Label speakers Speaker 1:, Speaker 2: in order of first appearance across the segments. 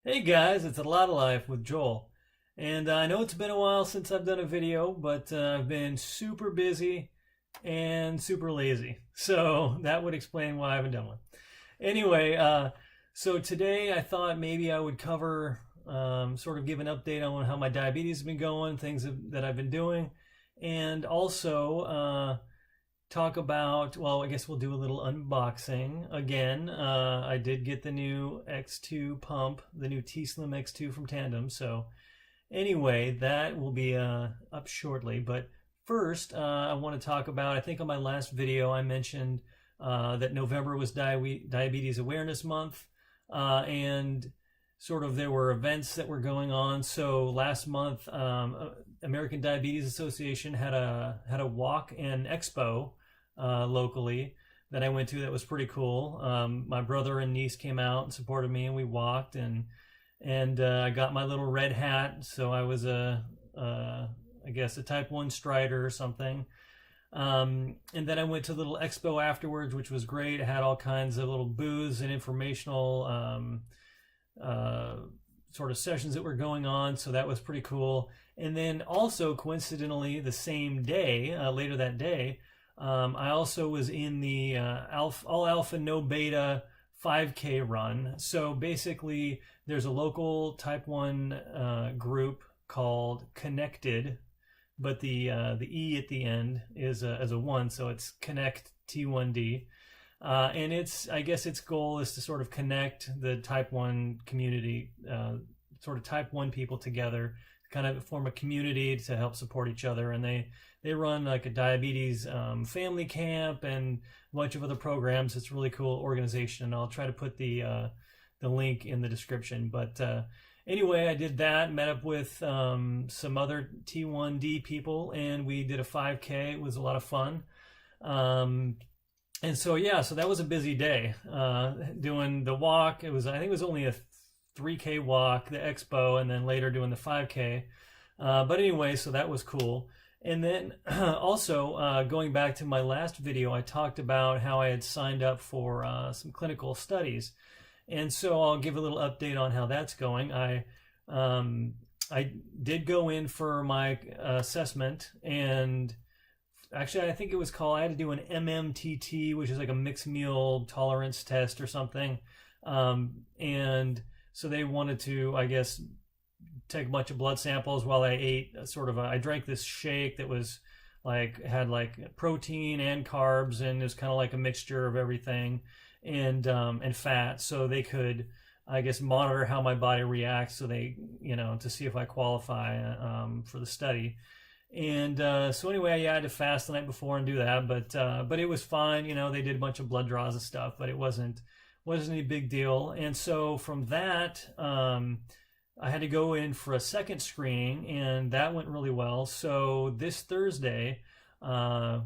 Speaker 1: Hey guys, it's a lot of life with Joel. And I know it's been a while since I've done a video, but I've been super busy and super lazy. So that would explain why I haven't done one. Anyway, so today I thought maybe I would cover, sort of give an update on how my diabetes has been going, that I've been doing, and also talk about, well, I guess we'll do a little unboxing again. I did get the new X2 pump, the new T-Slim X2 from Tandem. So anyway, that will be up shortly. But first, I want to talk about, I think on my last video, I mentioned that November was Diabetes Awareness Month. And sort of there were events that were going on. So last month, American Diabetes Association had a walk and expo locally that I went to. That was pretty cool. My brother and niece came out and supported me, and we walked, and I got my little red hat. So I was I guess a type 1 strider or something. And then I went to a little expo afterwards, which was great. It had all kinds of little booths and informational sort of sessions that were going on, so that was pretty cool. And then also coincidentally the same day, later that day, I also was in the all alpha no beta 5K run. So basically there's a local type 1 group called Connected, but the E at the end is as a 1, so it's Connect T1D. And I guess its goal is to sort of connect the type 1 community, sort of type 1 people together, kind of form a community to help support each other. And they run like a diabetes family camp and a bunch of other programs. It's a really cool organization, and I'll try to put the link in the description. But anyway, I did that, met up with some other T1D people, and we did a 5K. It was a lot of fun. And so, yeah, so that was a busy day, doing the walk. I think it was only a 3K walk, the expo, and then later doing the 5K. But anyway, so that was cool. And then also, going back to my last video, I talked about how I had signed up for some clinical studies. And so I'll give a little update on how that's going. I did go in for my assessment, and actually, I think it was called, I had to do an MMTT, which is like a mixed meal tolerance test or something. And so they wanted to, I guess, take a bunch of blood samples while I ate I drank this shake that was had protein and carbs, and it was kind of like a mixture of everything and fat. So they could, I guess, monitor how my body reacts, so they, to see if I qualify for the study. And so anyway, yeah, I had to fast the night before and do that, but it was fine. They did a bunch of blood draws and stuff, but it wasn't any big deal. And so from that, I had to go in for a second screening, and that went really well. So this Thursday,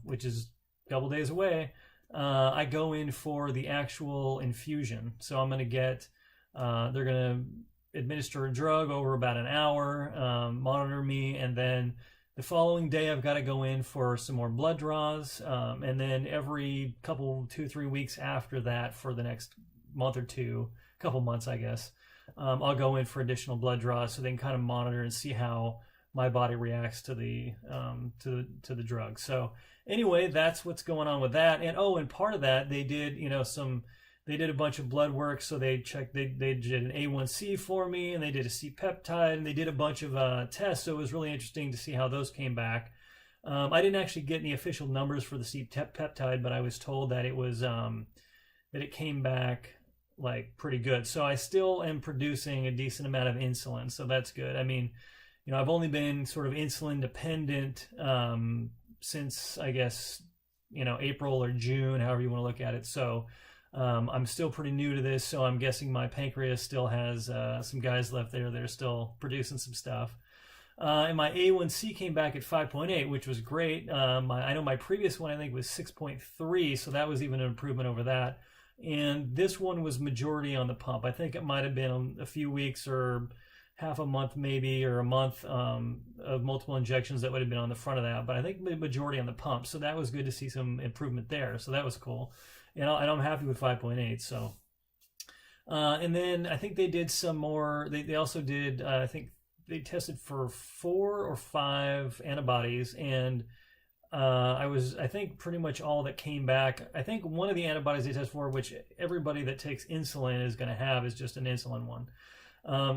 Speaker 1: which is a couple days away, I go in for the actual infusion. So I'm going to get, they're going to administer a drug over about an hour, monitor me, and then the following day, I've got to go in for some more blood draws, and then every 2-3 weeks after that, for the next month or two, couple months, I guess, I'll go in for additional blood draws, so they can kind of monitor and see how my body reacts to the drug. So anyway, that's what's going on with that. And part of that, they did they did a bunch of blood work. So they did an A1C for me, and they did a C-peptide, and they did a bunch of tests. So it was really interesting to see how those came back. I didn't actually get any official numbers for the C-peptide, but I was told that it came back like pretty good. So I still am producing a decent amount of insulin, so that's good. I mean, I've only been sort of insulin dependent since, I guess, April or June, however you want to look at it. So I'm still pretty new to this, so I'm guessing my pancreas still has some guys left there that are still producing some stuff. And my A1C came back at 5.8, which was great. I know my previous one, I think, was 6.3, so that was even an improvement over that. And this one was majority on the pump. I think it might have been a few weeks or half a month maybe, or a month of multiple injections that would have been on the front of that. But I think the majority on the pump. So that was good to see some improvement there. So that was cool. And I'm happy with 5.8. So And then I think they did some more. They also did, I think they tested for 4 or 5 antibodies, and I think pretty much all that came back. I think one of the antibodies they tested for, which everybody that takes insulin is going to have, is just an insulin one.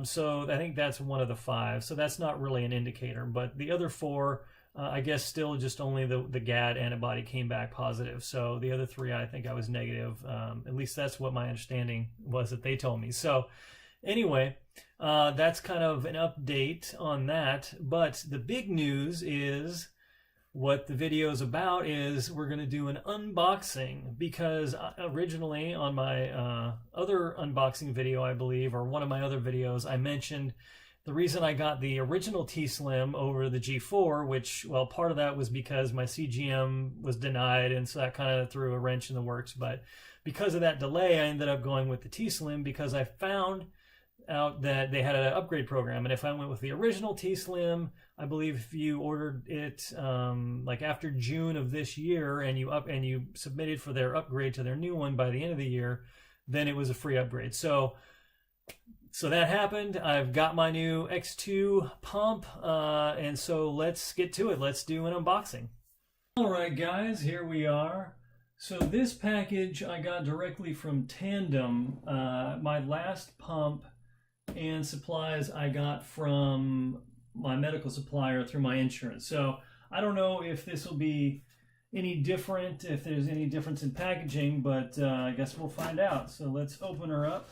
Speaker 1: So I think that's one of the 5. So that's not really an indicator, but the other 4, I guess still just only the GAD antibody came back positive. So the other 3, I think I was negative. At least that's what my understanding was that they told me. So anyway, that's kind of an update on that. But the big news is, what the video is about is we're going to do an unboxing, because originally on my other unboxing video, I believe, or one of my other videos, I mentioned the reason I got the original T-Slim over the G4, which, well, part of that was because my CGM was denied, and so that kind of threw a wrench in the works. But because of that delay, I ended up going with the T-Slim, because I found out that they had an upgrade program. And if I went with the original T-Slim, I believe if you ordered it like after June of this year, and you submitted for their upgrade to their new one by the end of the year, then it was a free upgrade. So that happened. I've got my new X2 pump, and so let's get to it. Let's do an unboxing. All right, guys, here we are. So this package I got directly from Tandem. My last pump and supplies I got from my medical supplier through my insurance. So I don't know if this will be any different, if there's any difference in packaging, but I guess we'll find out. So let's open her up.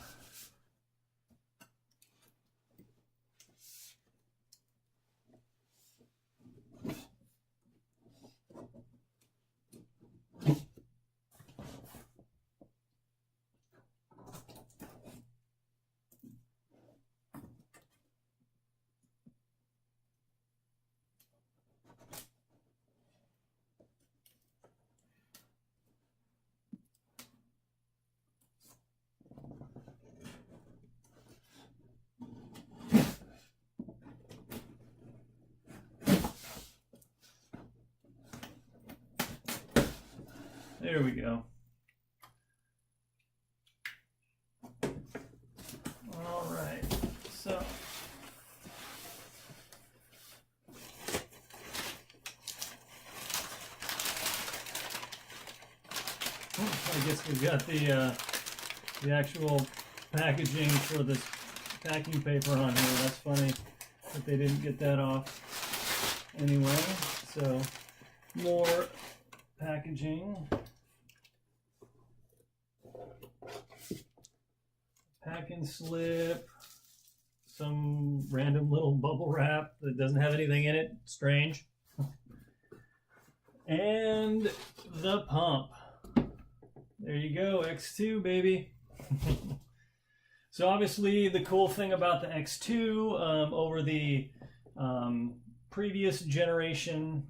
Speaker 1: There we go. All right, so I guess we've got the actual packaging for this packing paper on here. That's funny that they didn't get that off. Anyway, so more packaging. Packing slip, some random little bubble wrap that doesn't have anything in it, strange, and the pump. There you go, X2, baby. So obviously the cool thing about the X2 over the previous generation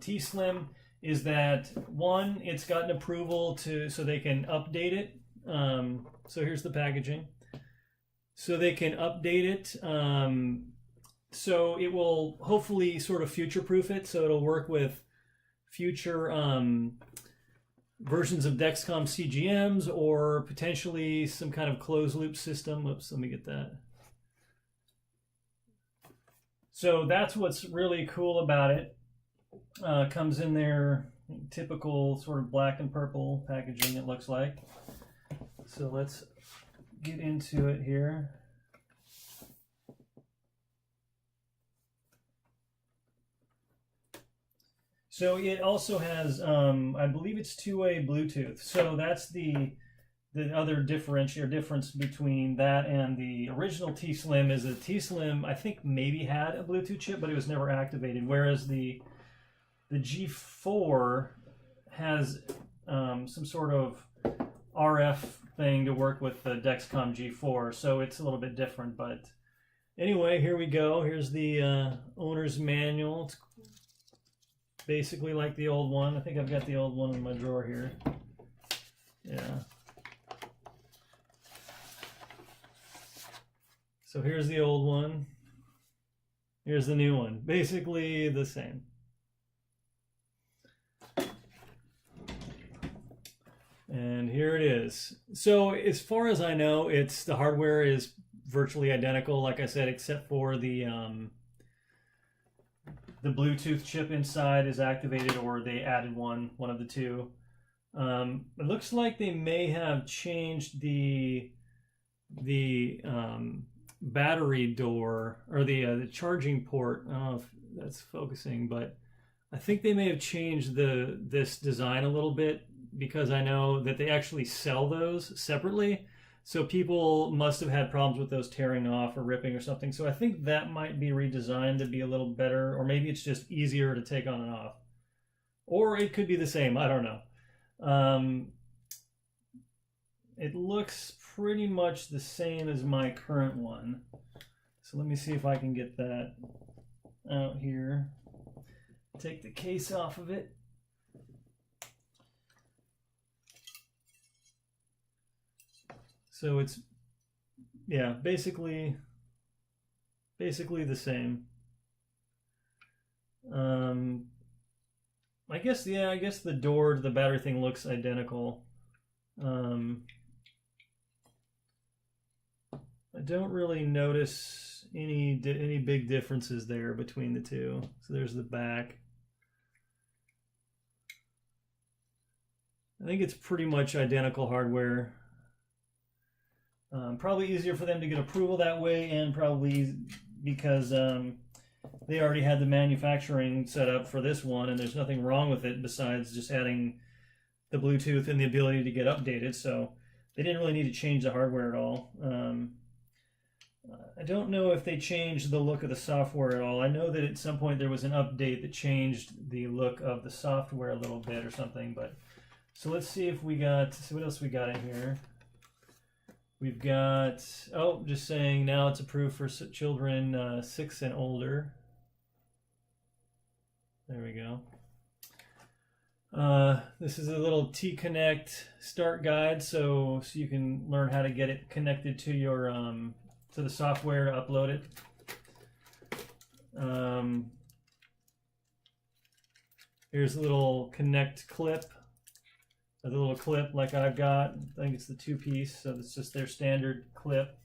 Speaker 1: T-Slim is that, one, it's gotten approval so they can update it. So here's the packaging. So they can update it. So it will hopefully sort of future-proof it. So it'll work with future versions of Dexcom CGMs, or potentially some kind of closed-loop system. Whoops, let me get that. So that's what's really cool about it. Comes in their typical sort of black and purple packaging, it looks like. So let's get into it here. So it also has, I believe it's two-way Bluetooth. So that's the other difference between that and the original T-Slim, is that T-Slim, I think, maybe had a Bluetooth chip, but it was never activated, whereas the G4 has some sort of RF thing to work with the Dexcom G4, so it's a little bit different. But anyway, here we go. Here's the owner's manual. It's basically like the old one. I think I've got the old one in my drawer here. Yeah. So here's the old one. Here's the new one. Basically the same. And here it is. So as far as I know, the hardware is virtually identical, like I said, except for the Bluetooth chip inside is activated, or they added one of the two. It looks like they may have changed the battery door, or the charging port. I don't know if that's focusing, but I think they may have changed this design a little bit, because I know that they actually sell those separately. So people must have had problems with those tearing off or ripping or something. So I think that might be redesigned to be a little better, or maybe it's just easier to take on and off. Or it could be the same, I don't know. It looks pretty much the same as my current one. So let me see if I can get that out here. Take the case off of it. So it's, yeah, basically the same. I guess the door to the battery thing looks identical. I don't really notice any big differences there between the two. So there's the back. I think it's pretty much identical hardware. Probably easier for them to get approval that way, and probably because they already had the manufacturing set up for this one, and there's nothing wrong with it besides just adding the Bluetooth and the ability to get updated. So they didn't really need to change the hardware at all. I don't know if they changed the look of the software at all. I know that at some point there was an update that changed the look of the software a little bit or something. But so let's see if we got, see what else we got in here. We've got, oh, just saying now it's approved for children 6 and older. There we go. This is a little T-Connect start guide, so you can learn how to get it connected to your to the software to upload it. Here's a little Connect clip. A little clip like I've got. I think it's the 2-piece, so it's just their standard clip.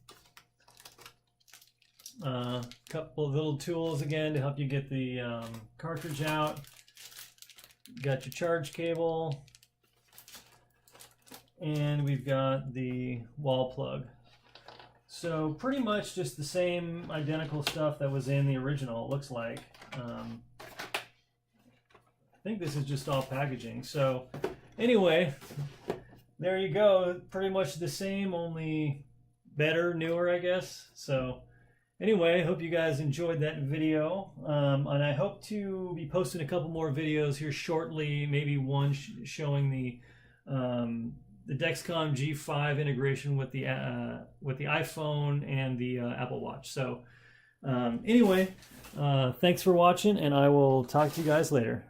Speaker 1: Couple of little tools again to help you get the cartridge out. Got your charge cable, and we've got the wall plug. So pretty much just the same identical stuff that was in the original, it looks like. I think this is just all packaging. So anyway, there you go. Pretty much the same, only better, newer, I guess. So anyway, hope you guys enjoyed that video. And I hope to be posting a couple more videos here shortly, maybe one showing the Dexcom G5 integration with the iPhone and the Apple Watch. So anyway, thanks for watching, and I will talk to you guys later.